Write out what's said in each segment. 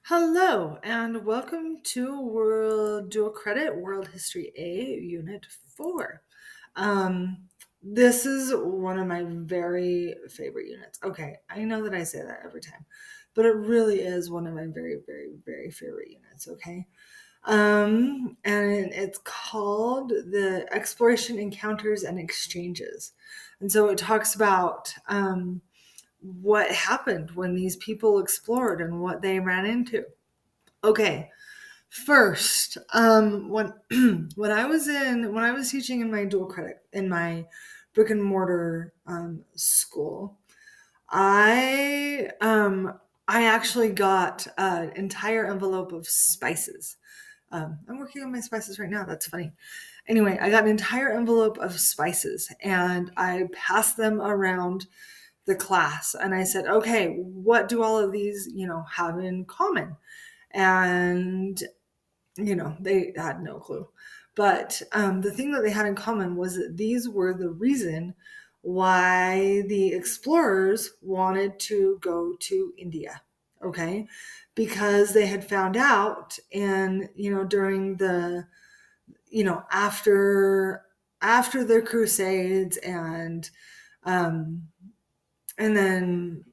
Hello, and welcome to World Dual Credit World History A, Unit 4. This is one of my very favorite units. Okay, I know that I say that every time, but it really is one of my very, very, very favorite units, okay? And it's called the Exploration Encounters and Exchanges. And so it talks about what happened when these people explored and what they ran into. Okay, first, when when I was teaching in my dual credit in my brick and mortar school, I um, I actually got an entire envelope of spices. I'm working on my spices right now. That's funny. Anyway, I got an entire envelope of spices and I passed them around the class and I said, okay, what do all of these, have in common? And, they had no clue. But the thing that they had in common was that these were the reason why the explorers wanted to go to India. Okay. Because they had found out, and, during the, after the Crusades um, and then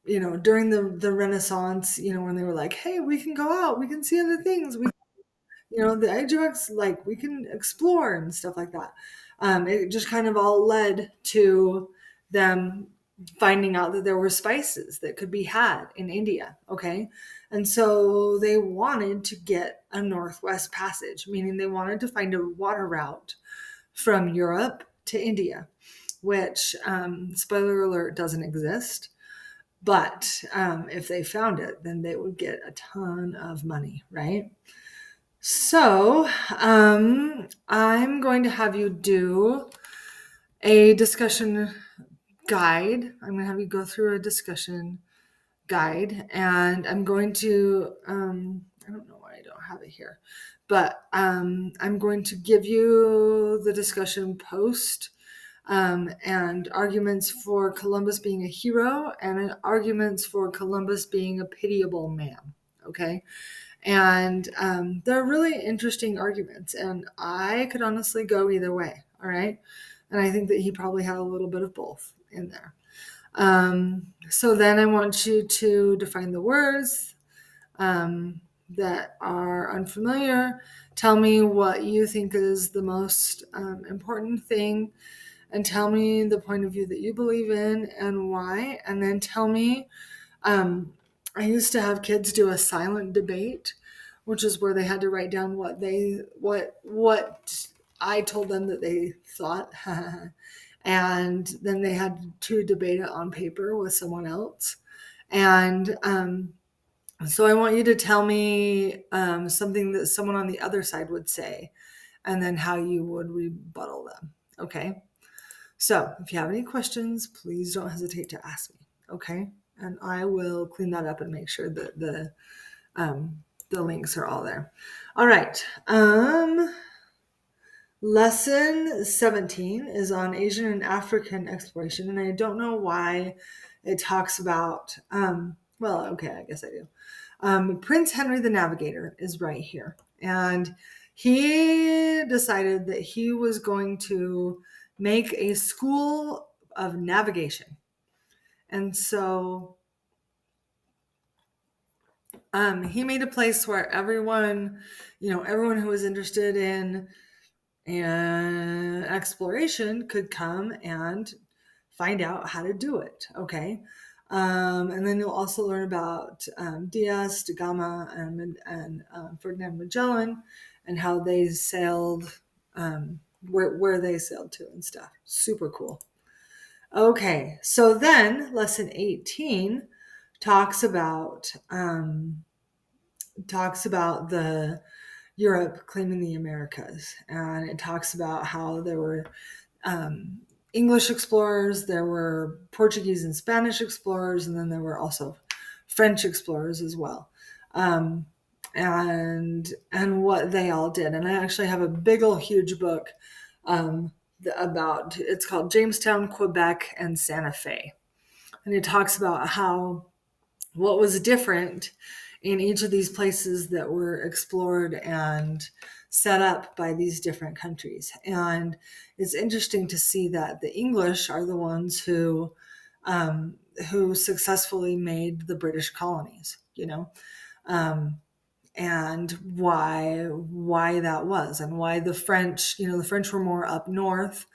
during the Renaissance, when they were like, hey, we can go out, we can see other things, the Ajax, like, we can explore and stuff like that. It just kind of all led to them finding out that there were spices that could be had in India. Okay. And so they wanted to get a Northwest Passage, meaning they wanted to find a water route from Europe to India, which, spoiler alert, doesn't exist. But if they found it, then they would get a ton of money, right? So I'm going to have you do a discussion guide. I'm going to have you go through a discussion guide, and I'm going to, I don't know why I don't have it here, but I'm going to give you the discussion post and arguments for Columbus being a hero and arguments for Columbus being a pitiable man. Okay. And they're really interesting arguments, and I could honestly go either way. All right. And I think that he probably had a little bit of both in there. So then I want you to define the words that are unfamiliar. Tell me what you think is the most important thing, and tell me the point of view that you believe in and why. And then tell me, I used to have kids do a silent debate, which is where they had to write down what I told them that they thought, and then they had to debate it on paper with someone else. And so I want you to tell me something that someone on the other side would say, and then how you would rebuttal them. Okay. So if you have any questions, please don't hesitate to ask me. Okay. And I will clean that up and make sure that the links are all there. All right. Lesson 17 is on Asian and African exploration, and I don't know why it talks about, well, okay, I guess I do. Prince Henry the Navigator is right here, and he decided that he was going to make a school of navigation. And so he made a place where everyone who was interested in exploration could come and find out how to do it. Okay. And then you'll also learn about Diaz de Gama and Ferdinand Magellan and how they sailed, where they sailed to and stuff. Super cool. Okay, so then lesson 18 talks about the Europe claiming the Americas, and it talks about how there were English explorers, there were Portuguese and Spanish explorers, and then there were also French explorers as well, and what they all did. And I actually have a big old huge book about, it's called Jamestown, Quebec, and Santa Fe, and it talks about how what was different in each of these places that were explored and set up by these different countries. And it's interesting to see that the English are the ones who successfully made the British colonies, um, and why that was, and why the French, the French were more up north,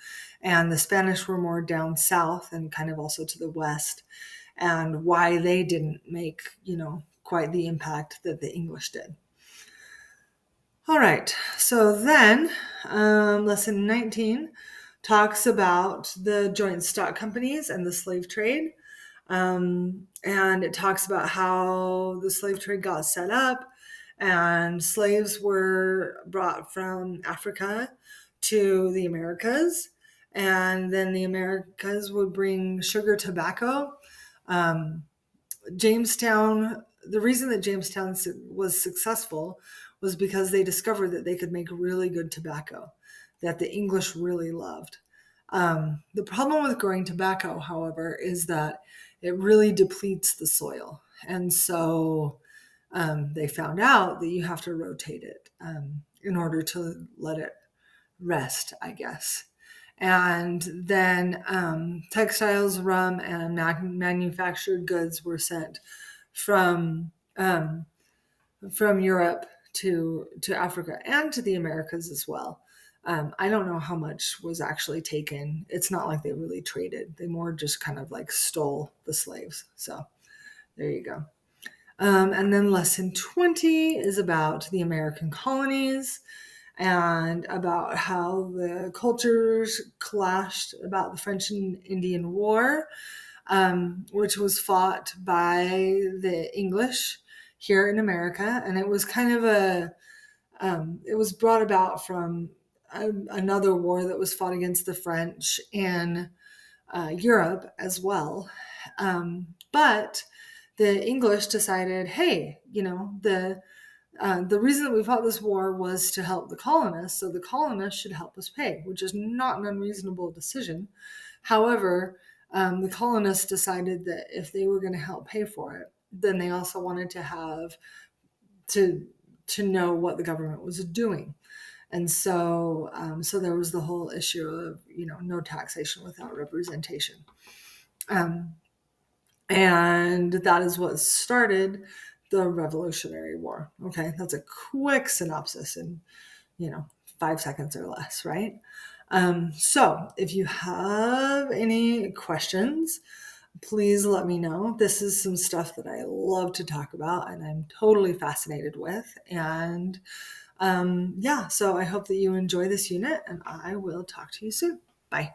and the Spanish were more down south and kind of also to the west, and why they didn't make, quite the impact that the English did. All right, so then lesson 19 talks about the joint stock companies and the slave trade. And it talks about how the slave trade got set up, and slaves were brought from Africa to the Americas, and then the Americas would bring sugar, tobacco. Um, Jamestown, the reason that Jamestown was successful was because they discovered that they could make really good tobacco that the English really loved. The problem with growing tobacco, however, is that it really depletes the soil. And so they found out that you have to rotate it in order to let it rest, I guess. And then textiles, rum, and manufactured goods were sent from um, from Europe to Africa and to the Americas as well. I don't know how much was actually taken. It's not like they really traded. They more just kind of like stole the slaves. So there you go. And then lesson 20 is about the American colonies and about how the cultures clashed about the French and Indian War, which was fought by the English here in America. And it was kind of it was brought about from another war that was fought against the French in Europe as well. But the English decided, hey, the reason that we fought this war was to help the colonists, so the colonists should help us pay, which is not an unreasonable decision. However, the colonists decided that if they were going to help pay for it, then they also wanted to have to know what the government was doing. And so so there was the whole issue of no taxation without representation. And that is what started the Revolutionary War. Okay, that's a quick synopsis in 5 seconds or less, right? So if you have any questions, please let me know. This is some stuff that I love to talk about and I'm totally fascinated with. And yeah, so I hope that you enjoy this unit, and I will talk to you soon. Bye.